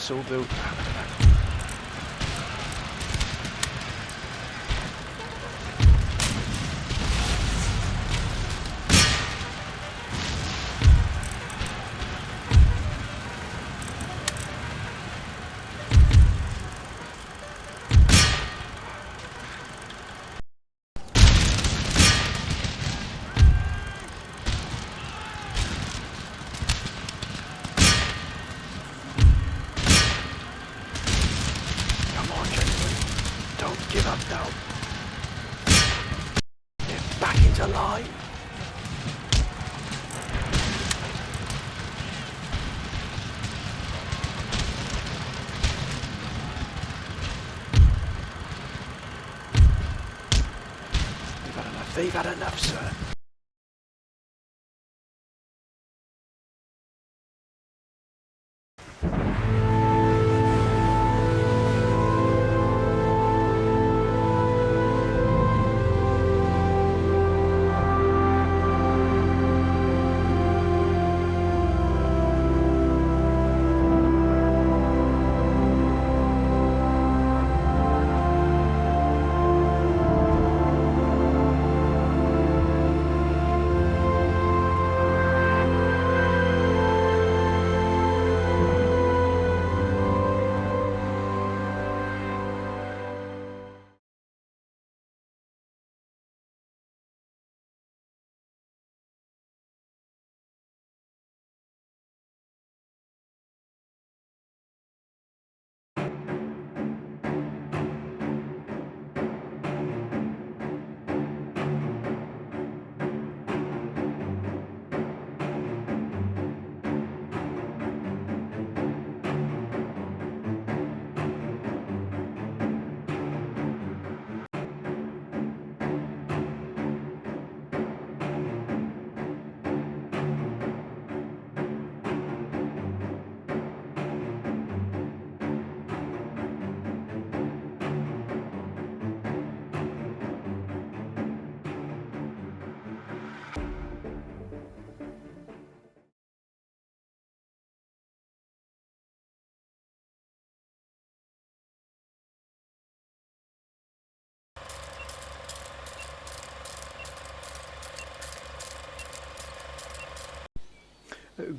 so though. Give up now. Get back into line. They've had enough. They've had enough, sir.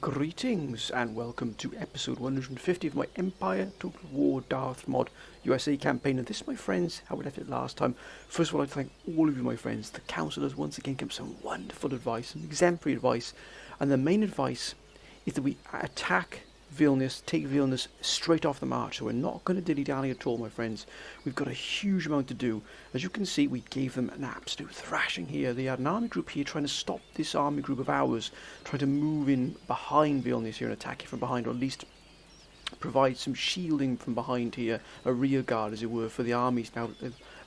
Greetings and welcome to episode 150 of my Empire Total War Darth Mod USA campaign. And this, my friends, how we left it last time. First of all, I'd like to thank all of you, my friends. The councillors once again gave some wonderful advice, some exemplary advice. And the main advice is that we attack Vilnius, take Vilnius straight off the march. So we're not going to dilly-dally at all, my friends. We've got a huge amount to do. As you can see, we gave them an absolute thrashing here. They had an army group here trying to stop this army group of ours, trying to move in behind Vilnius here and attack it from behind, or at least provide some shielding from behind here, a rear guard as it were, for the armies now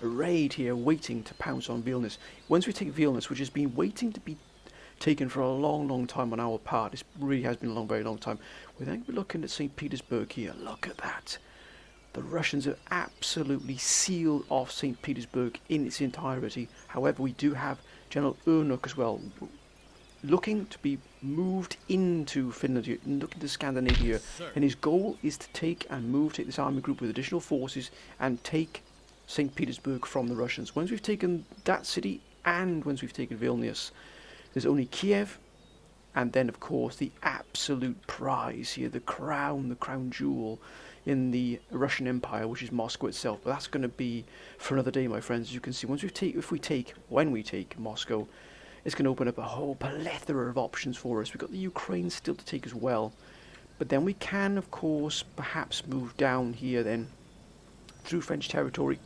arrayed here waiting to pounce on Vilnius. Once we take Vilnius, which has been waiting to be taken for a long time on our part, it really has been a very long time, we're then looking at St. Petersburg here. Look at that. The Russians have absolutely sealed off St. Petersburg in its entirety. However, we do have General Ernuk as well, looking to be moved into Finland here, looking to Scandinavia, and his goal is to take this army group with additional forces and take St. Petersburg from the Russians. Once we've taken that city and once we've taken Vilnius, there's only Kiev, and then of course the absolute prize here, the crown jewel in the Russian Empire, which is Moscow itself. But that's going to be for another day, my friends. As you can see, when we take Moscow, it's going to open up a whole plethora of options for us. We've got the Ukraine still to take as well, but then we can of course perhaps move down here then through French territory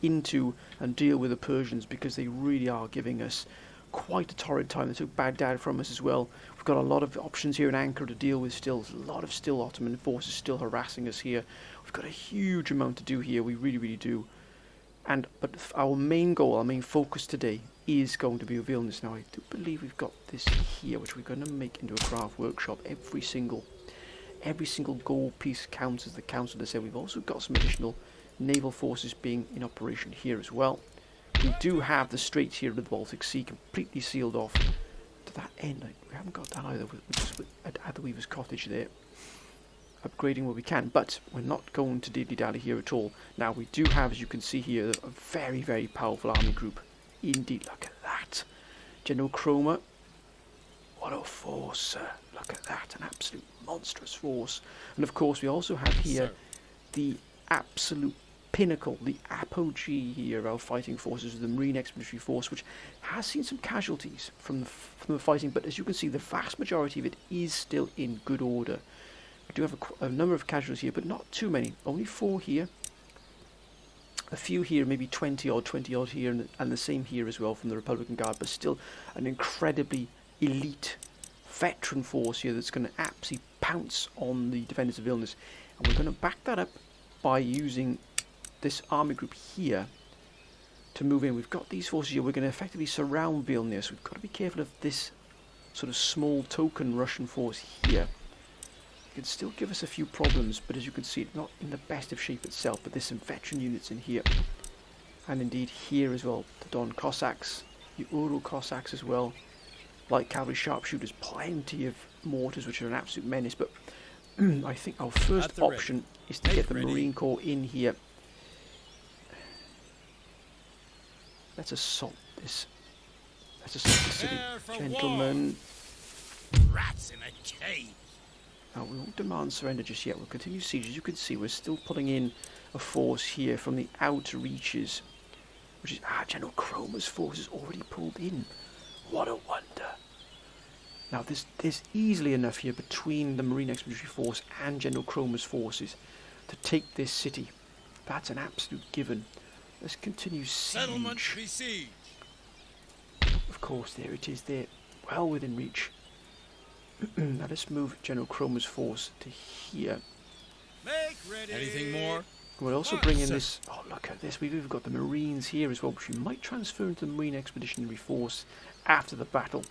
into and deal with the Persians, because they really are giving us quite a torrid time. They took Baghdad from us as well. We've got a lot of options here in Ankara to deal with still. There's a lot of still Ottoman forces still harassing us here. We've got a huge amount to do here. We really do. But our main goal, our main focus today is going to be Vilnius. Now I do believe we've got this here, which we're going to make into a craft workshop. Every single gold piece counts, as the councillor said. We've also got some additional naval forces being in operation here as well. We do have the straits here of the Baltic Sea completely sealed off to that end. We haven't got that either, with Adweaver's cottage there. upgrading where we can, but we're not going to dilly-dally here at all. Now, we do have, as you can see here, a very, very powerful army group. Indeed, look at that. General Chroma. What a force, sir. Look at that, an absolute monstrous force. And of course, we also have here the absolute pinnacle, the apogee here of our fighting forces, the Marine Expeditionary Force, which has seen some casualties from the fighting, but as you can see, the vast majority of it is still in good order. We do have a number of casualties here, but not too many. Only 4 here. A few here, maybe 20 odd here, and the same here as well from the Republican Guard, but still an incredibly elite veteran force here that's going to absolutely pounce on the defenders of Vilnius. And we're going to back that up by using this army group here to move in. We've got these forces here. We're going to effectively surround Vilnius. We've got to be careful of this sort of small token Russian force here. It can still give us a few problems, but as you can see, it's not in the best of shape itself, but there's some veteran units in here. And indeed here as well, the Don Cossacks, the Ural Cossacks as well, light cavalry sharpshooters, plenty of mortars which are an absolute menace, but I think our first option is to get the Marine Corps in here. Let's assault this. Let's assault the city, gentlemen. Rats in a cage. Now, we won't demand surrender just yet. We'll continue siege. As you can see, we're still pulling in a force here from the outer reaches, which is General Chroma's force is already pulled in. What a wonder! Now, there's easily enough here between the Marine Expeditionary Force and General Chroma's forces to take this city. That's an absolute given. Let's continue siege. Settlement besieged. Of course, there it is. There, well within reach. Now let's move General Chroma's force to here. Make ready. Anything more? We'll also bring in this. Oh, look at this. We've got the Marines here as well, which we might transfer into the Marine Expeditionary Force after the battle.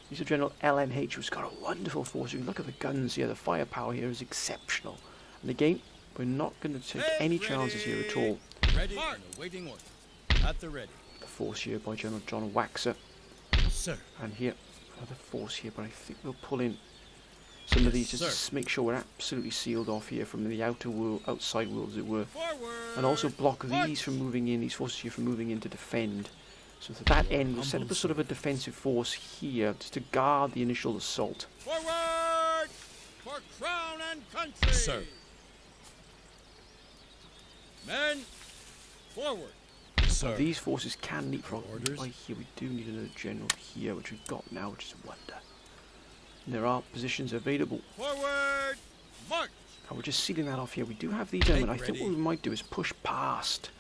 These are General LMH, who's got a wonderful force. You can look at the guns here. The firepower here is exceptional. And again, we're not going to take any chances here at all. Ready and awaiting orders. At the ready. The force here by General John Waxer. Sir. And here, another force here, but I think we'll pull in some of these just to make sure we're absolutely sealed off here from the outer world, outside world, as it were. Forward. And also block these from moving in, these forces here from moving in to defend. So to that end, we'll set up a sort of a defensive force here just to guard the initial assault. Forward for crown and country. Sir. Men, forward. Sir. These forces can leapfrog. Right here, we do need another general here, which we've got now, which is a wonder. And there are positions available. Forward, march. And we're just sealing that off here. We do have these gentlemen. I think what we might do is push past.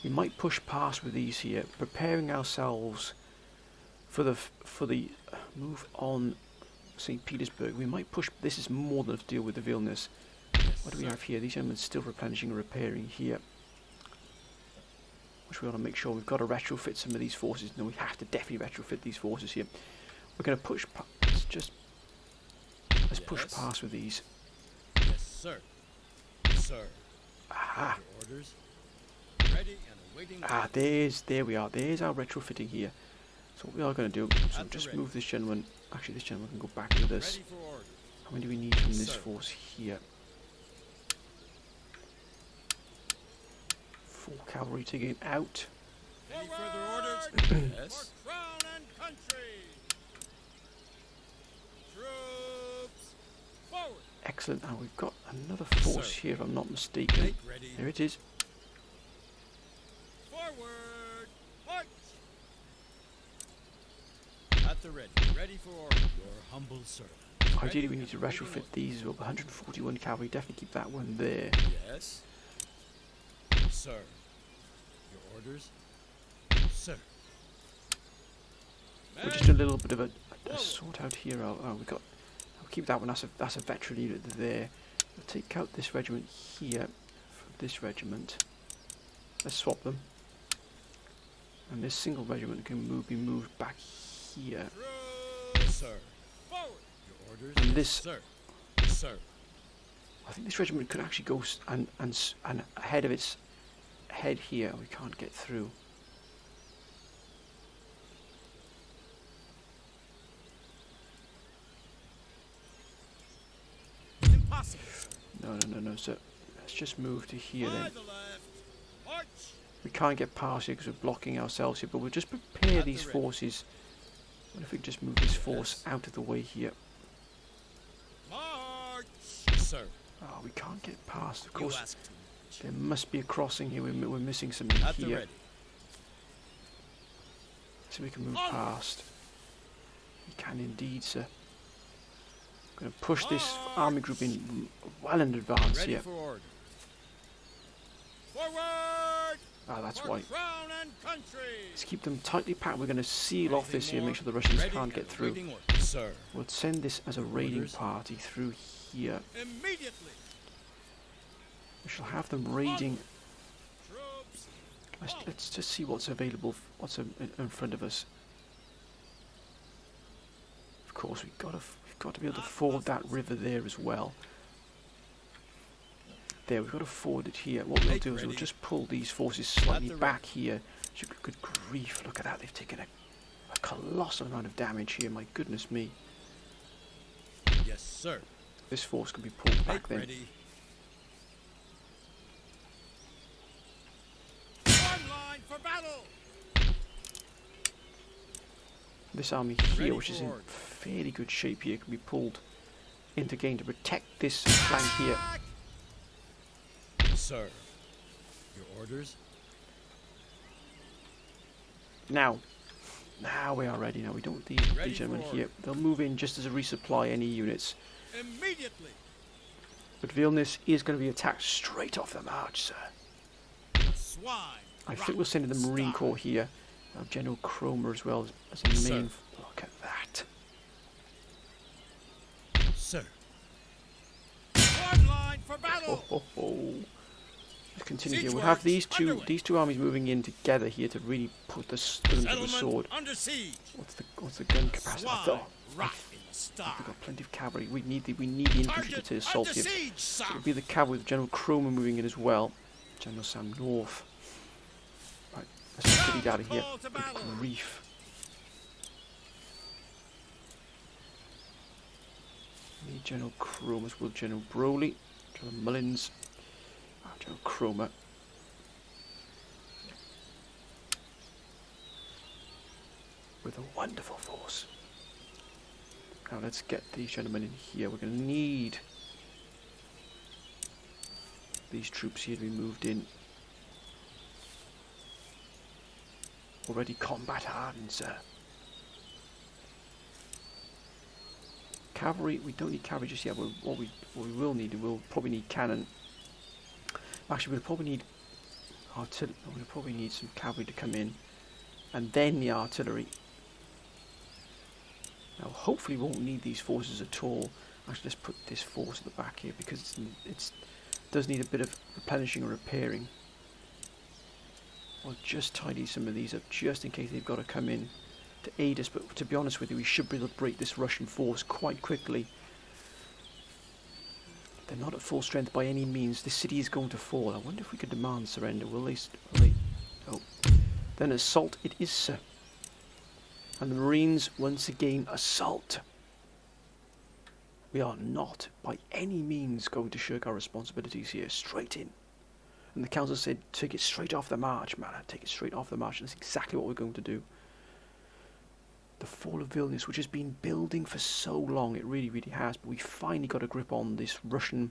We might push past with these here, preparing ourselves for the move on St. Petersburg. We might push. This is more than enough to deal with the Vilnius. What do we have here? These gentlemen still replenishing and repairing here. Which we want to make sure we've got to retrofit some of these forces. No, we have to definitely retrofit these forces here. We're going to push. Let's push past with these. Yes, sir. Sir. Aha. Orders. Ready and awaiting. There we are. There's our retrofitting here. So what we are going to do, so just move this gentleman. Actually, this gentleman can go back with us. How many do we need from this force here? 4 cavalry to get out. Any further orders? Yes. For crown and country. Troops forward. Excellent. Now we've got another force here, if I'm not mistaken. There it is. Forward, march. At the ready. Ready for order. Your humble servant. Ideally, we need to retrofit these as well. 141 cavalry. Definitely keep that one there. Yes. Sir. Your orders? Sir. We're just a little bit of a sort out here. I'll keep that one. That's a veteran unit there. We'll take out this regiment here from this regiment. Let's swap them. And this single regiment can be moved back here. Sir. Forward. Your orders? And this. Sir. Sir. I think this regiment could actually go and ahead of its head here. We can't get through. Impossible, sir. no. So let's just move to here By then. the left. March. We can't get past here because we're blocking ourselves here, but we'll just prepare At the these ready. forces. What if we just move this force out of the way here? March. Yes, sir. Oh, we can't get past. Of You course, asked too much. there must be a crossing here. We're missing something At the here. ready. So we can move Onward. past. We can indeed, sir. I'm going to push this army group in well in advance Ready here. for order. Forward. Ah, that's for why. crown and country. Let's keep them tightly packed. We're going to seal off Anything this here, more? make sure the Russians Ready can't get and through. awaiting orders, sir. We'll send this as a raiding Orders. party through here. Immediately. We shall have them raiding. Troops. Let's just see what's available, what's in front of us. Of course, we've got to be able to ford that river there as well. There, we've got to ford it here. What we'll Make do is we'll ready. just pull these forces slightly the back here. Good grief, look at that. They've taken a colossal amount of damage here. My goodness me. Yes, sir. This force can be pulled back Make then. ready. One line for battle. This army here, Ready which is for in order. fairly good shape here, can be pulled into gain to protect this flank here. Attack. Sir. Your orders? Now we are ready. Now we don't these Ready gentlemen for here. order. They'll move in just as a resupply any units. Immediately. But Vilnius is going to be attacked straight off the march, sir. Swine. I think we'll send in the Marine Corps here. General Cromer as well as a Yes, main. sir. Look at that. Sir. One line for Oh, battle. oh, oh. Let's continue Siege here. We'll have works these underway. two armies moving in together here to really put the stone to the Settlement sword. under siege. What's the gun capacity? I Swine. thought Right in the star. we've got plenty of cavalry. We need the infantry Target to assault under here. siege, sir. It'll be the cavalry with General Cromer moving in as well. General Sam North. Right, let's get it out of here. Call to Good battle. grief. Need General Cromer as well. General Broley, General Mullins, General Cromer. With a wonderful force. Now let's get these gentlemen in here. We're going to need these troops here to be moved in. Already combat hardened, sir. Cavalry, we don't need cavalry just yet. What we will need, we'll probably need cannon. Actually, we'll probably need artillery. We'll probably need some cavalry to come in, and then the artillery. Now, hopefully, we won't need these forces at all. Actually, let's put this force at the back here because it does need a bit of replenishing and repairing. I'll just tidy some of these up just in case they've got to come in to aid us. But to be honest with you, we should be able to break this Russian force quite quickly. They're not at full strength by any means. This city is going to fall. I wonder if we could demand surrender. Will they? Oh. Then assault it is, sir. And the Marines once again assault. We are not by any means going to shirk our responsibilities here. Straight in. And the council said, take it straight off the march, man. Take it straight off the march. And that's exactly what we're going to do. The fall of Vilnius, which has been building for so long, it really, really has. But we finally got a grip on this Russian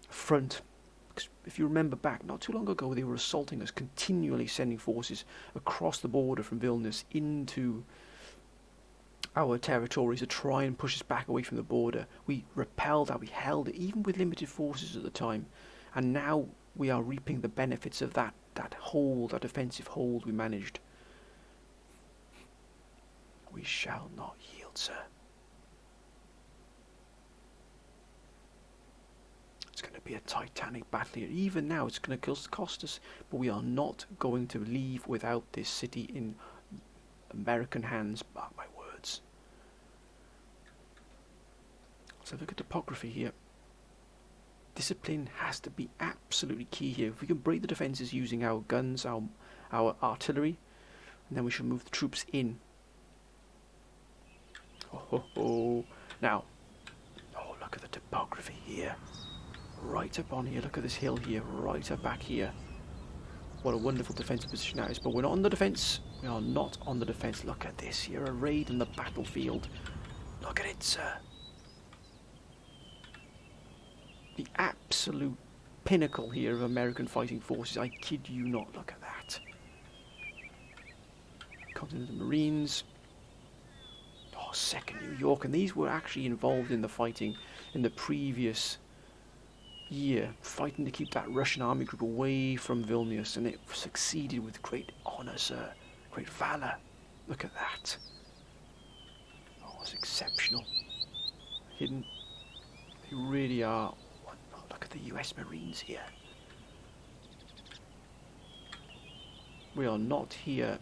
front. Because if you remember back, not too long ago, they were assaulting us, continually sending forces across the border from Vilnius into our territories to try and push us back away from the border. We repelled that, we held it, even with limited forces at the time. And now we are reaping the benefits of that hold, that offensive hold we managed. We shall not yield, sir. It's going to be a titanic battle here. Even now, it's going to cost us, but we are not going to leave without this city in American hands, mark my words. So look at topography here. Discipline has to be absolutely key here. If we can break the defences using our guns, our artillery, and then we shall move the troops in. Oh, ho, ho. Now, oh, look at the topography here. right up on here. Look at this hill here, right up back here. What a wonderful defensive position that is. But we're not on the defence. We are not on the defence. Look at this here, a raid in the battlefield. Look at it, sir. The absolute pinnacle here of American fighting forces. I kid you not. Look at that. Continental Marines. Oh, 2nd New York. And these were actually involved in the fighting in the previous year, fighting to keep that Russian army group away from Vilnius, and it succeeded with great honour, sir. Great valour. Look at that. Oh, it's exceptional. Hidden. They really are. Oh, look at the US Marines here. We are not here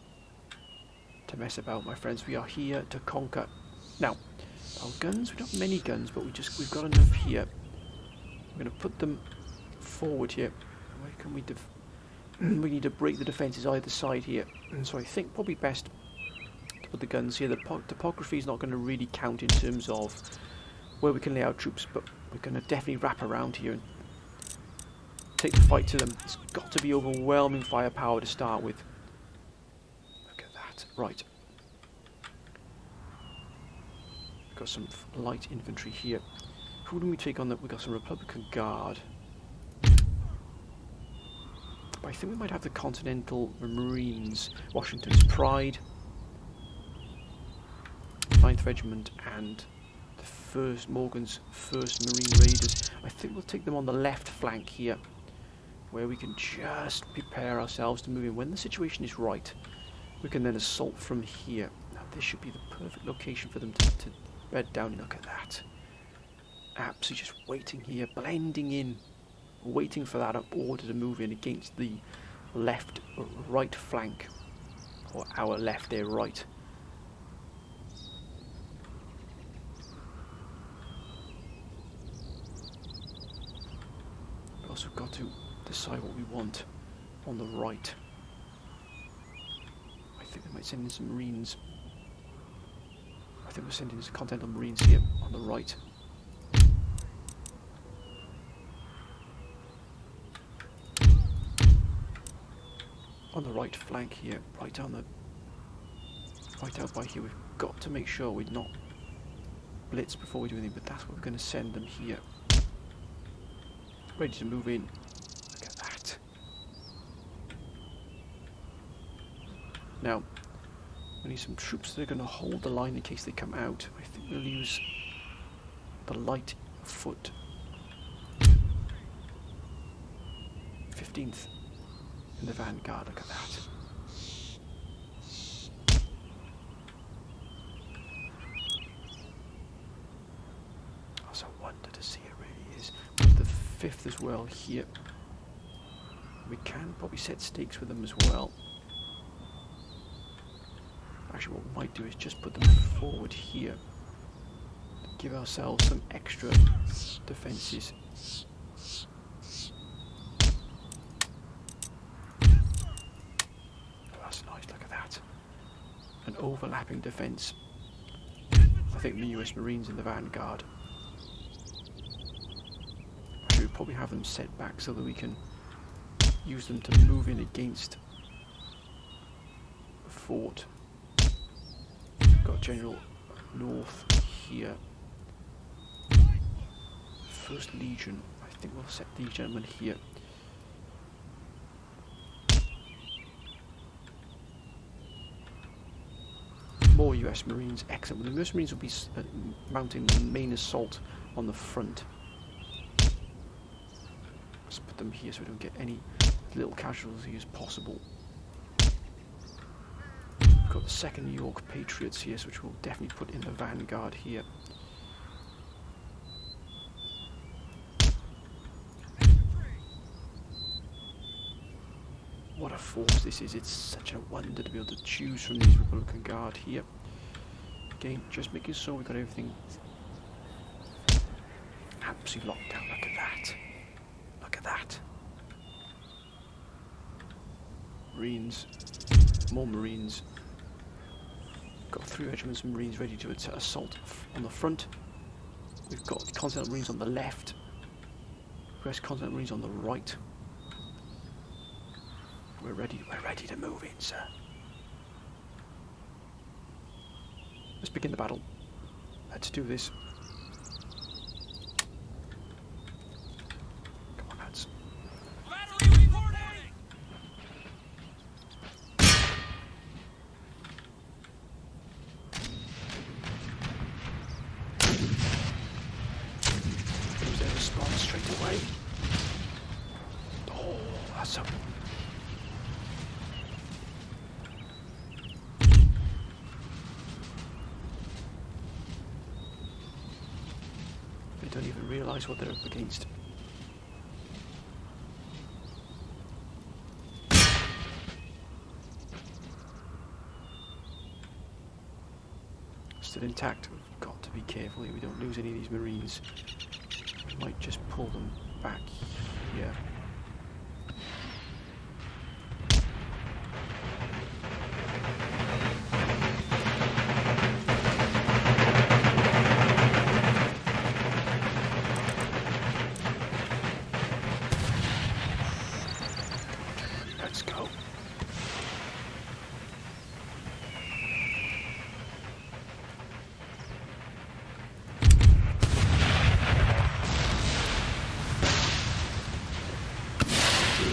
to mess about, my friends. We are here to conquer. Now, our guns, we don't have many guns, but we've got enough here. We're going to put them forward here. Where can we we need to break the defences either side here. So I think probably best to put the guns here. The topography is not going to really count in terms of where we can lay our troops, but we're going to definitely wrap around here and take the fight to them. It's got to be overwhelming firepower to start with. Look at that. Right. Got some light infantry here. Who do we take on that? We've got some Republican Guard. But I think we might have the Continental Marines, Washington's Pride, 9th Regiment, and the Morgan's 1st Marine Raiders. I think we'll take them on the left flank here, where we can just prepare ourselves to move in. When the situation is right, we can then assault from here. Now this should be the perfect location for them to bed down. Look at that. Absolutely just waiting here, blending in, waiting for that order to move in against the right flank, or our left, their right. We've also got to decide what we want on the right. I think we might send in some Marines. I think we're sending in some Continental Marines here on the right. On the right flank here, right out by here. We've got to make sure we're not blitz before we do anything, but that's what we're going to send them here. Ready to move in. Look at that. Now, we need some troops that are going to hold the line in case they come out. I think we'll use the light foot. 15th. In the vanguard, look at that. Oh, it's a wonder to see, it really is. With the 5th as well here. We can probably set stakes with them as well. Actually, what we might do is just put them forward here. Give ourselves some extra defences. An overlapping defence. I think the US Marines in the vanguard. Actually, we'll probably have them set back so that we can use them to move in against the fort. Got General North here. 1st Legion. I think we'll set these gentlemen here. More US Marines, excellent. The US Marines will be mounting the main assault on the front. Let's put them here so we don't get any little casualties as possible. We've got the 2nd New York Patriots here, which we'll definitely put in the vanguard here. What a force this is. It's such a wonder to be able to choose from these Republican Guard here. Again, just making sure we've got everything absolutely locked down. Look at that. Look at that. Marines. More Marines. Got 3 regiments of Marines ready to assault on the front. We've got the Continental Marines on the left. Request contact Marines on the right. We're ready to move in, sir. Let's begin the battle. Let's do this. Come on, lads. Battery reporting! Who's their response straight away? Oh, that's a... They don't even realise what they're up against. Still intact. We've got to be careful here we don't lose any of these Marines. We might just pull them back here. Let's go.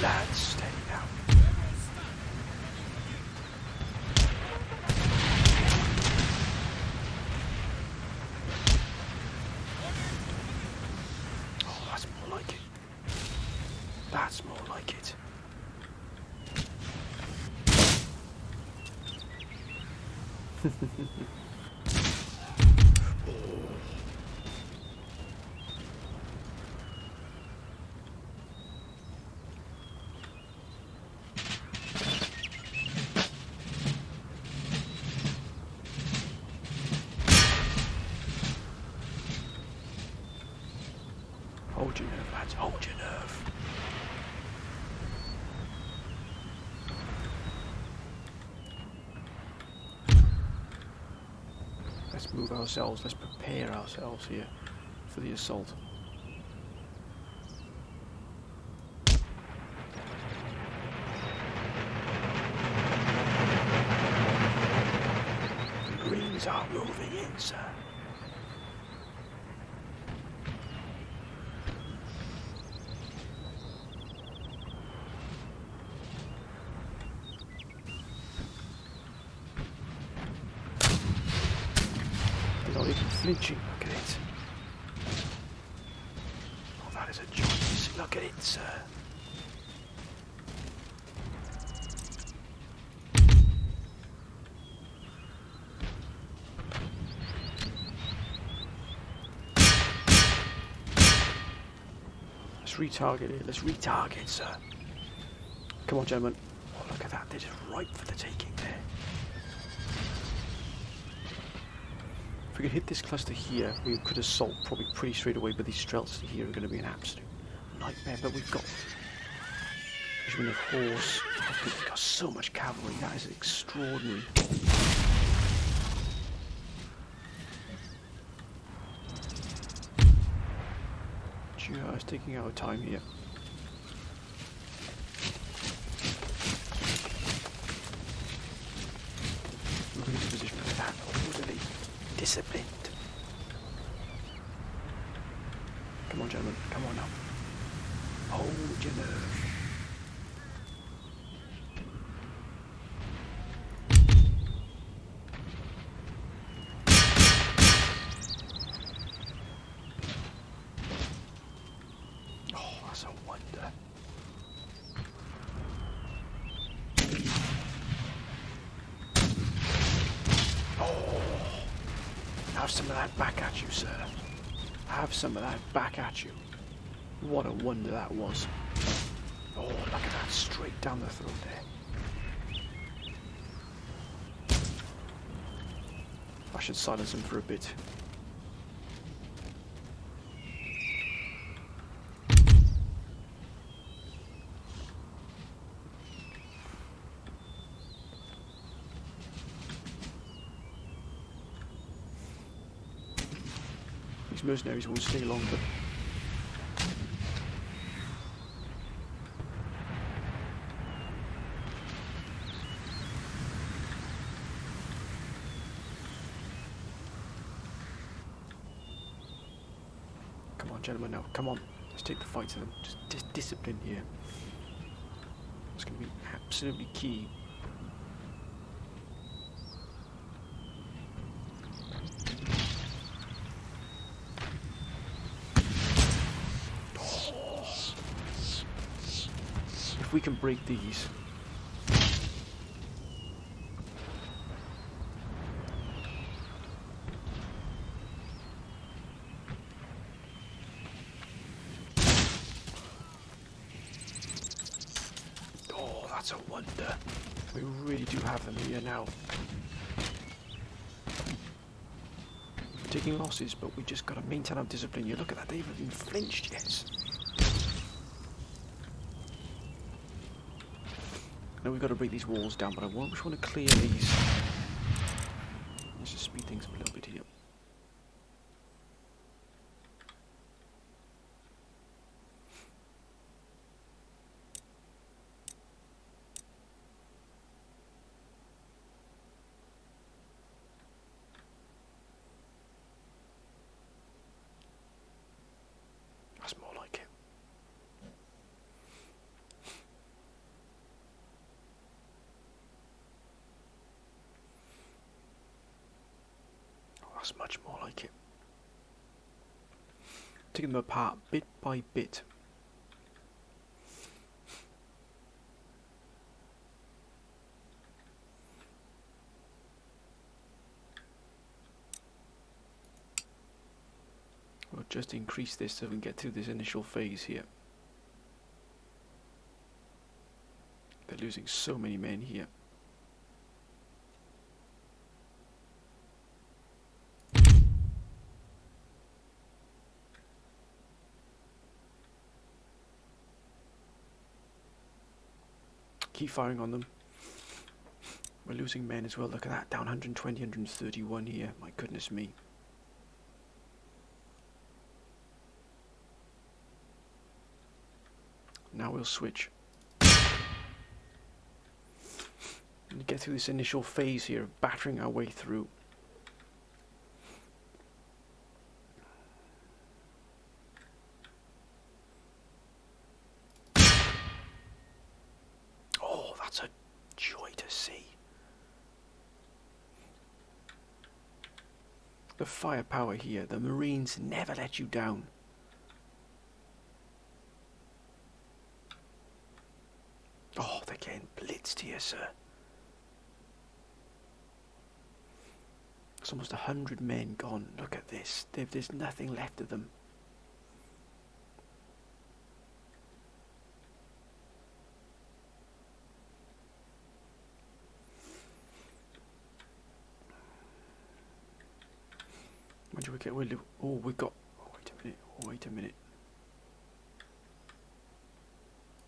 Lads, steady now. Oh, that's more like it. That's more like it. Hold your nerve, lads, hold your nerve. Let's move ourselves, let's prepare ourselves here for the assault. The Greens are moving in, sir. Not even flinching, look at it. Oh, that is a choice. Look at it, sir. Let's retarget it. Let's retarget, sir. Come on, gentlemen. Oh, look at that. They're just ripe for the taking there. If we could hit this cluster here, we could assault probably pretty straight away, but these strelts here are going to be an absolute nightmare. But we've got regiment of horse. We've got so much cavalry. That is extraordinary. Just taking our time here. Moving into position like that, orderly. Disciplined. Come on, gentlemen. Come on now. Hold your nerve. Oh, that's a wonder. Have some of that back at you, sir. Have some of that back at you. What a wonder that was. Oh, look at that, straight down the throat there. I should silence him for a bit. These mercenaries won't stay long, but Come on, gentlemen, now. Come on. Let's take the fight to them. Just discipline here. It's going to be absolutely key. If we can break these. Oh, that's a wonder. We really do have them here now. We're taking losses, but we just got to maintain our discipline. You look at that, they haven't even flinched yet. Now we've got to break these walls down, but I just want to clear these. Let's just speed things up a little bit here. That's more like it. Oh, that's much more like it. Taking them apart bit by bit. We'll just increase this so we can get through this initial phase here. They're losing so many men here. Keep firing on them. We're losing men as well. Look at that, down 120, 131 here. My goodness me. Now we'll switch. And get through this initial phase here of battering our way through. Oh, that's a joy to see. The firepower here, the Marines never let you down. Oh, they're getting blitzed here, sir. It's almost 100 men gone. Look at this. There's nothing left of them. When do we get? Oh, we've got. Oh, wait a minute. Oh, wait a minute.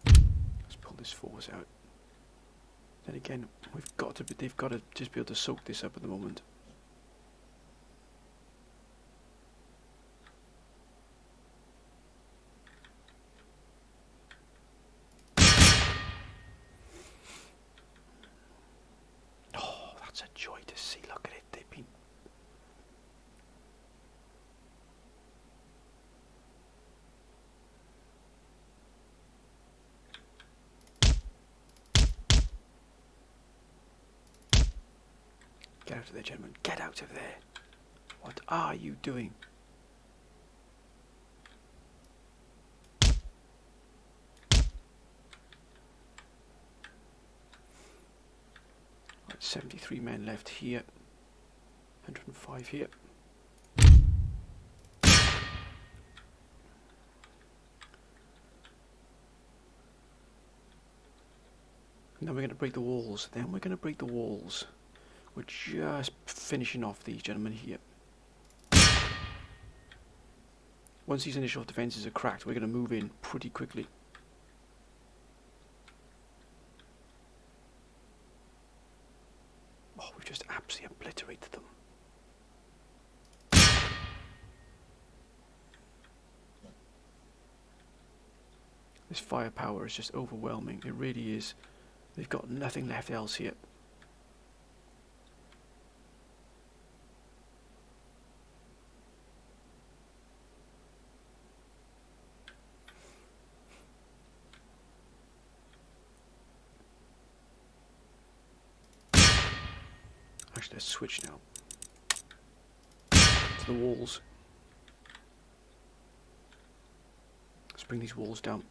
Let's pull this force out. Then again, they've got to just be able to soak this up at the moment. Oh, that's a joy to see. Look at it. They've been. Get out of there, gentlemen. Get out of there. What are you doing? Right, 73 men left here. 105 here. And then we're going to break the walls. Then we're going to break the walls. We're just finishing off these gentlemen here. Once these initial defences are cracked, we're going to move in pretty quickly. Oh, we've just absolutely obliterated them. This firepower is just overwhelming. It really is. They've got nothing left else here. Actually, let's switch now to the walls. Let's bring these walls down.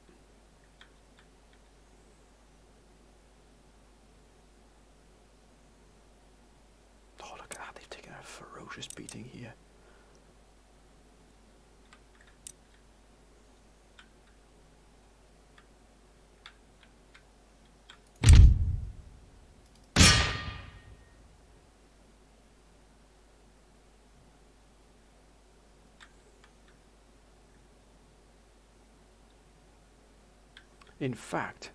Oh, look at that, they've taken a ferocious beating here. In fact,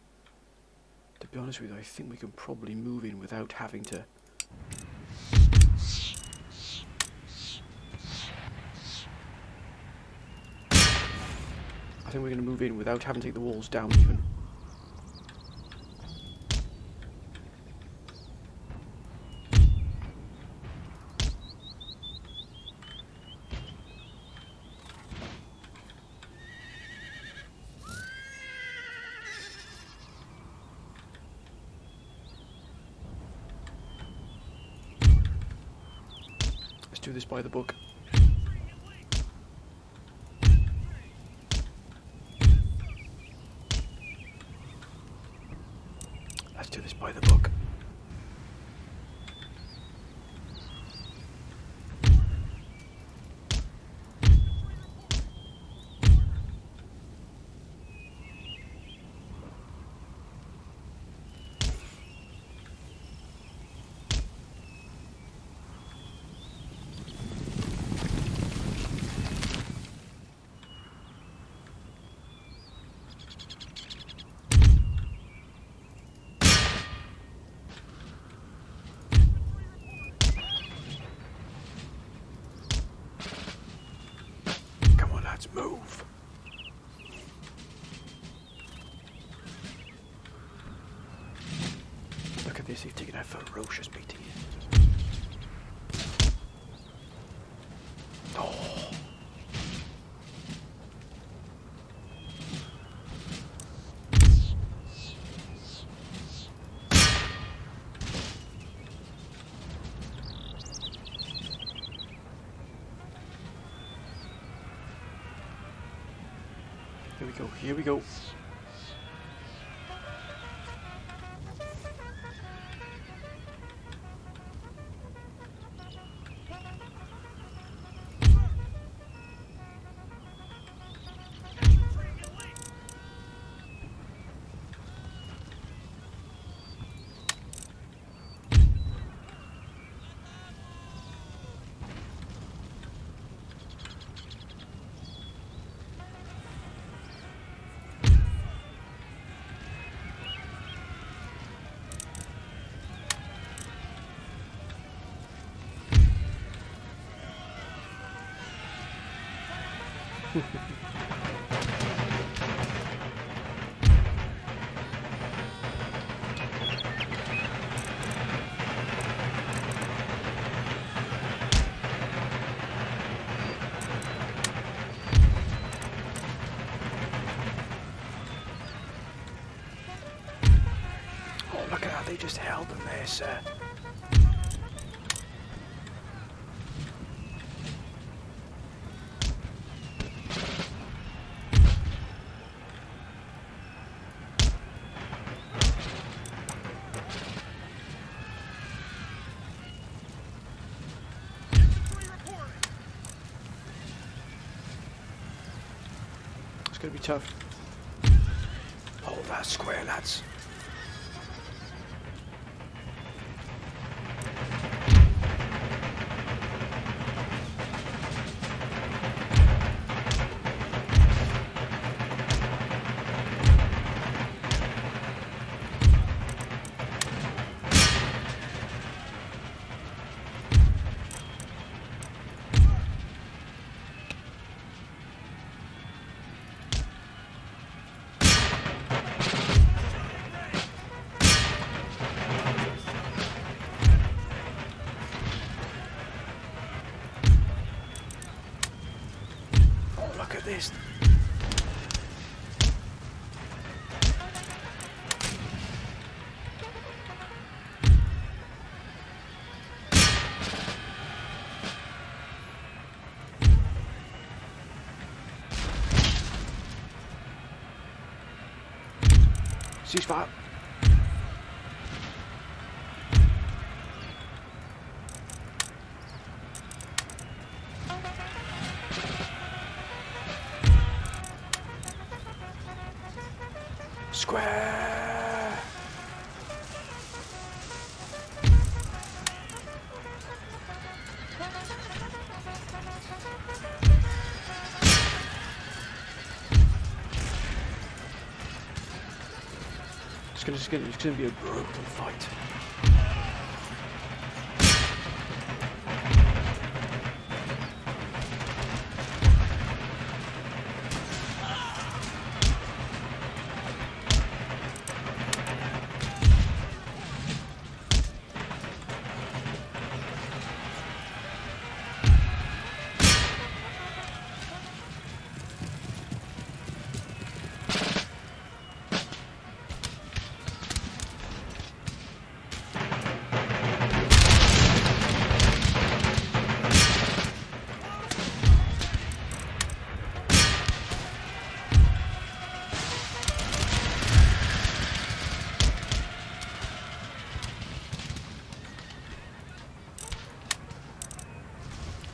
to be honest with you, I think we can probably move in without having to... I think we're going to move in without having to take the walls down even. Let's do this by the book. Let's do this by the book. Let's move. Look at this, they've taken a ferocious beating. Oh. Here we go, here we go. Oh, look at how they just held them there, sir. It's gonna be tough. Hold that square, lads. Look at this. Ceasefire. Square. It's gonna be a brutal fight.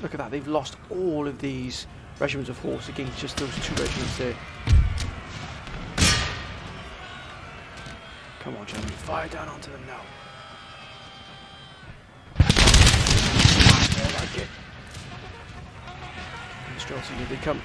Look at that, they've lost all of these regiments of horse against just those 2 regiments there. Come on, gentlemen, fire down onto them now. I like it. Streltsy, here they come.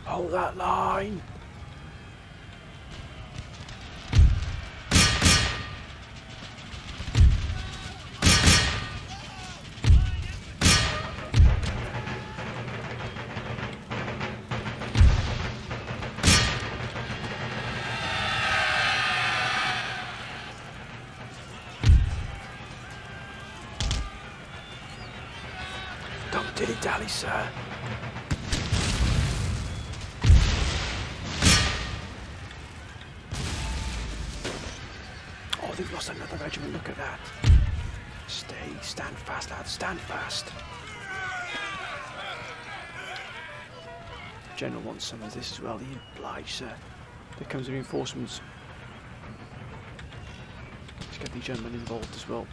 Hold that line. Don't dilly-dally, sir. They've lost another regiment, look at that. Stand fast, lads, stand fast. The General wants some of this as well, he obliged, sir. There comes the reinforcements. Let's get the gentlemen involved as well.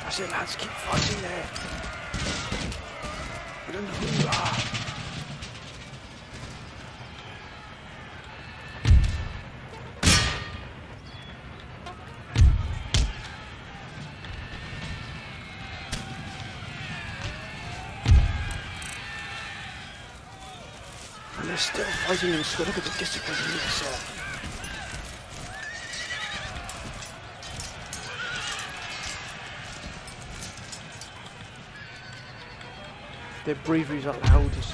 That's it, lads, keep fighting there. We don't know who you are. And they're still fighting in the squad. Look at the discipline in this. Their bravery is allowed us.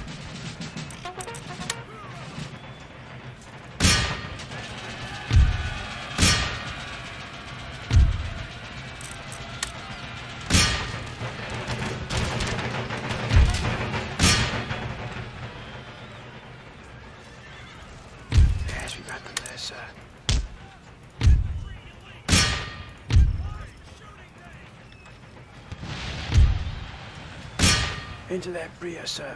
Into their rear, sir.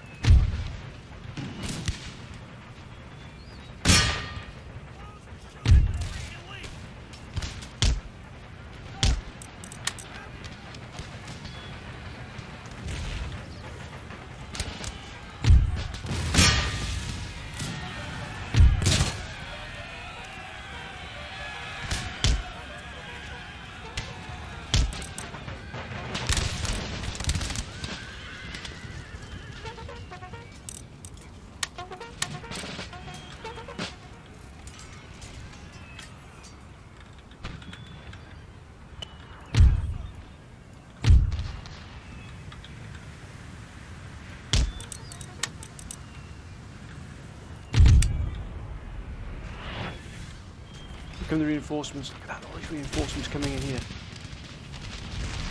Come the reinforcements. Look at that, all these reinforcements coming in here.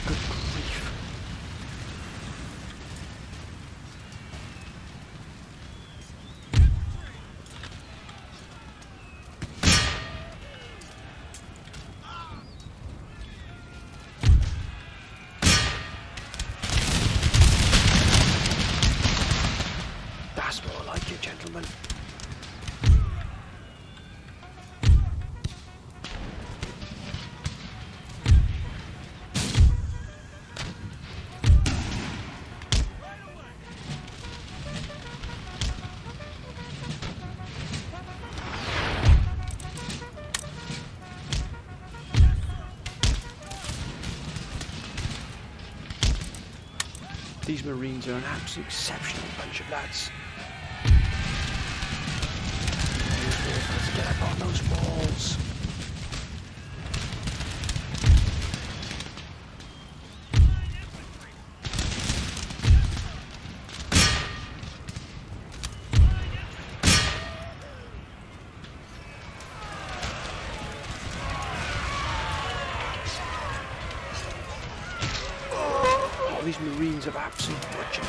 Good grief. That's more like it, gentlemen. These Marines are an absolute exceptional bunch of lads. Let's get up on those walls. These Marines have absolute butchered.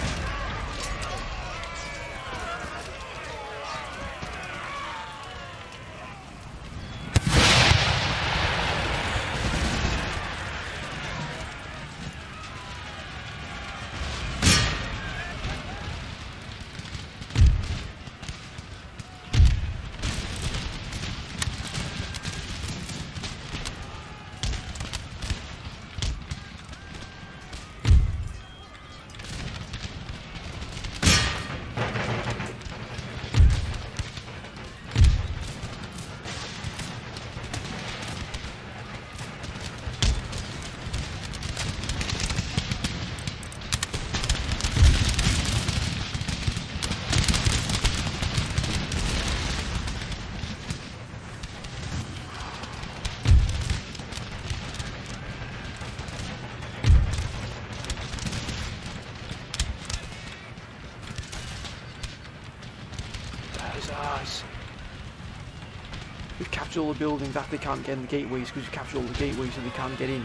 We've captured all the buildings that they can't get in the gateways because we've captured all the gateways so they can't get in.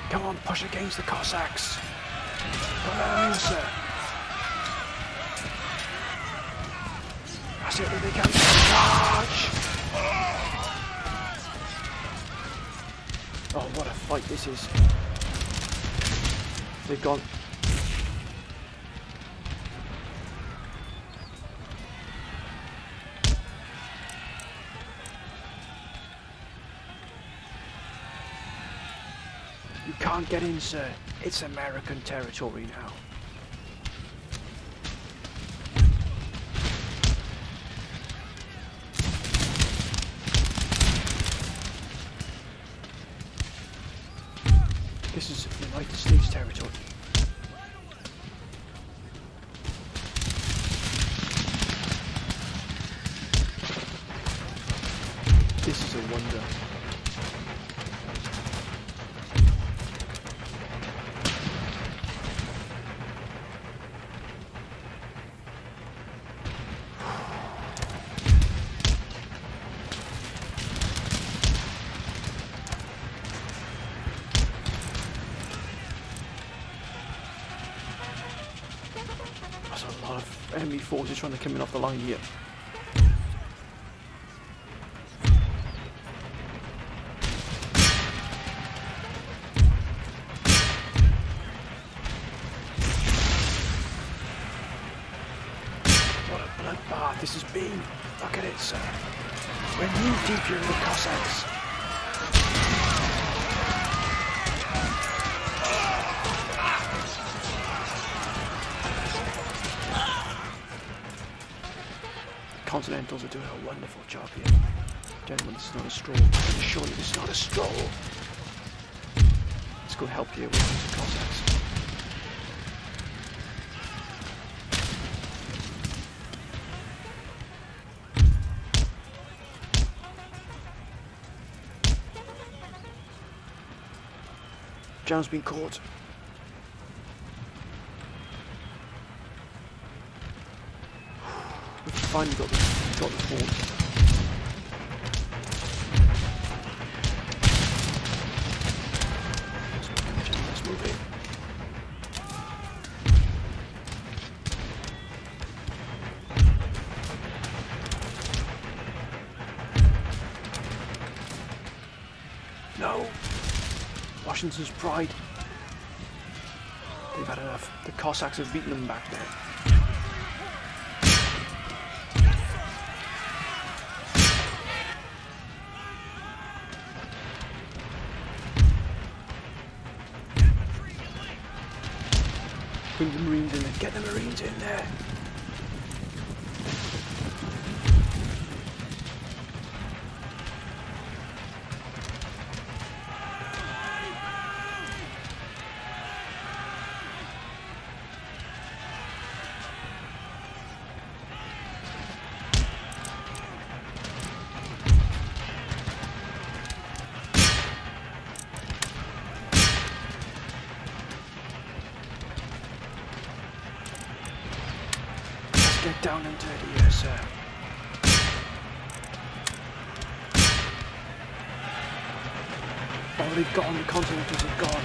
Come on, push against the Cossacks. Put them in, sir. That's it, they can charge. Oh, what a fight this is. They've gone. You can't get in, sir. It's American territory now. This is United States territory. This is a wonder. A lot of enemy forces trying to come in off the line here. What a bloodbath this has been. Look at it, sir. We're knee deep here in the Cossacks. Continentals are doing a wonderful job here. Gentlemen, this is not a stroll. Surely this is not a stroll. Let's go help you with the Cossacks. Jam's been caught. We've finally got the fort. Let's move in. No! Washington's pride. They've had enough. The Cossacks have beaten them back there. Bring the Marines in there. Get the Marines in there. Get down and dirty here, sir. Oh, they've gone. The Continentals have gone.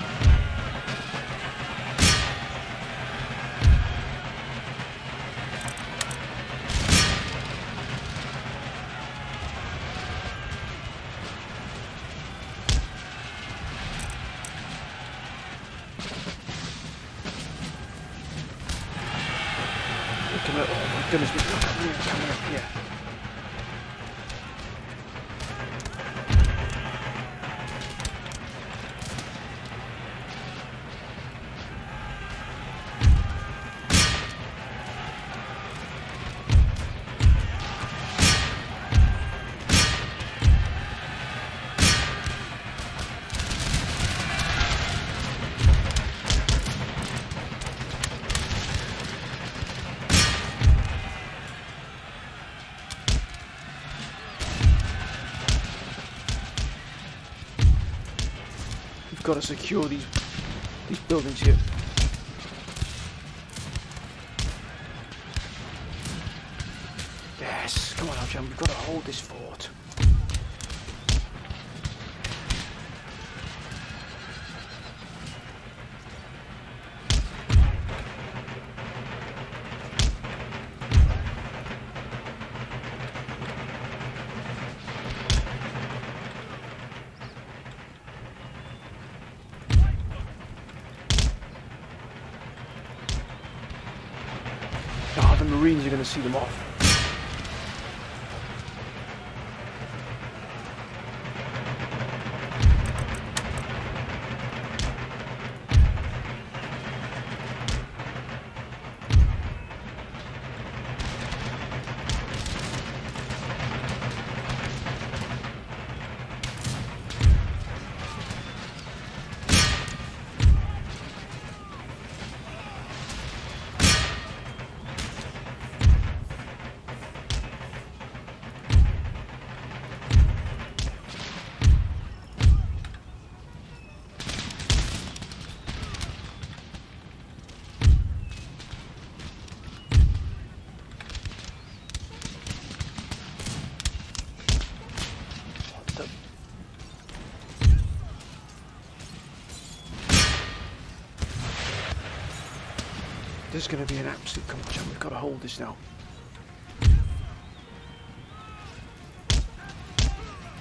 Oh my goodness, look at me coming up here. Got to secure these buildings here. Yes, come on, Aljan, we've got to hold this fort. The Marines are going to see them off. This is going to be an absolute... Come on, we've got to hold this now.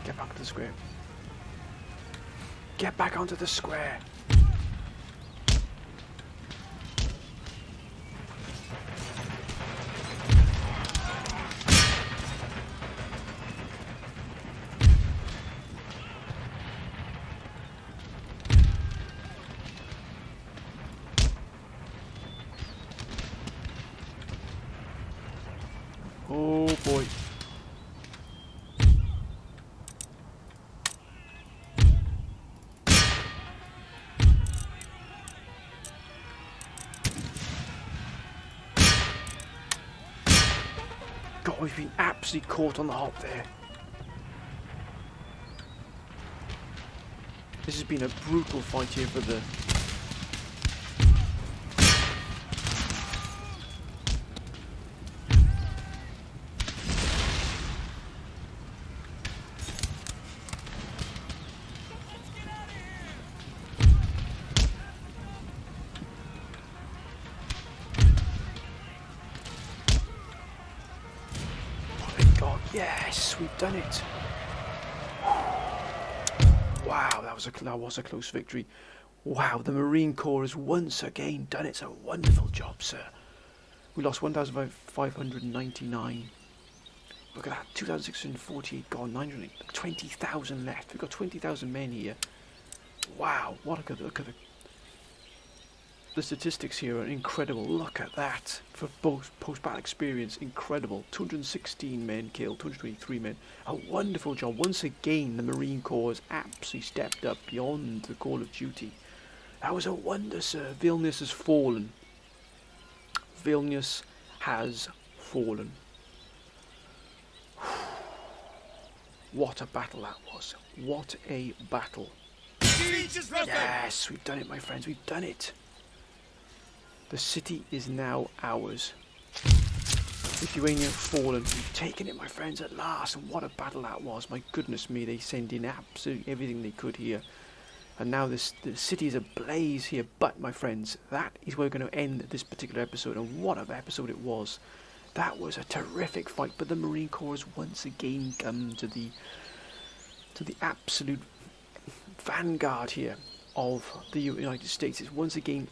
Get back to the square. Get back onto the square. Oh boy. God, we've been absolutely caught on the hop there. This has been a brutal fight here for the... God, yes, we've done it. Wow, that was a close victory. Wow, the Marine Corps has once again done it. It's a wonderful job, sir. We lost 1,599. Look at that, 2,648 gone, 920,000 left. We've got 20,000 men here. Wow, what a good look at the statistics here are incredible. Look at that for both post-battle experience, incredible. 216 men killed, 223 men. A wonderful job. Once again, the Marine Corps has absolutely stepped up beyond the call of duty. That was a wonder, sir. Vilnius has fallen. Vilnius has fallen. What a battle that was. What a battle. Yes, we've done it, my friends. We've done it. The city is now ours. Lithuania fallen. We've taken it, my friends, at last. And what a battle that was. My goodness me, they sent in absolutely everything they could here. And now the city is ablaze here. But, my friends, that is where we're going to end this particular episode. And what an episode it was. That was a terrific fight. But the Marine Corps has once again come to the absolute vanguard here of the United States. It's once again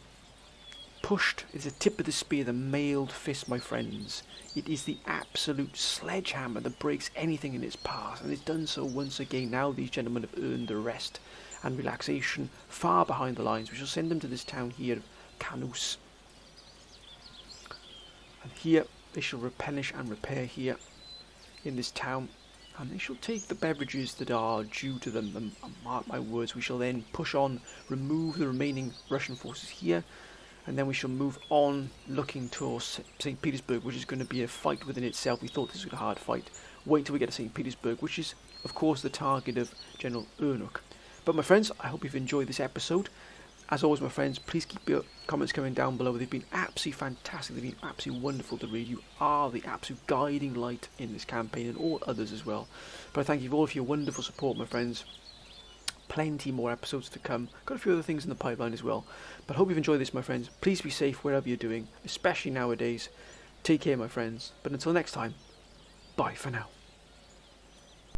pushed. It's the tip of the spear, the mailed fist, my friends. It is the absolute sledgehammer that breaks anything in its path, and it's done so once again. Now these gentlemen have earned the rest and relaxation far behind the lines. We shall send them to this town here, Canus, and here they shall replenish and repair here in this town, and they shall take the beverages that are due to them, and mark my words, we shall then push on, remove the remaining Russian forces here, and then we shall move on looking towards St. Petersburg, which is going to be a fight within itself. We thought this was a hard fight. Wait till we get to St. Petersburg, which is, of course, the target of General Ernuk. But my friends, I hope you've enjoyed this episode. As always, my friends, please keep your comments coming down below. They've been absolutely fantastic. They've been absolutely wonderful to read. You are the absolute guiding light in this campaign and all others as well. But I thank you all for your wonderful support, my friends. Plenty more episodes to come. Got a few other things in the pipeline as well. But hope you've enjoyed this, my friends. Please be safe wherever you're doing, especially nowadays. Take care, my friends. But until next time, bye for now.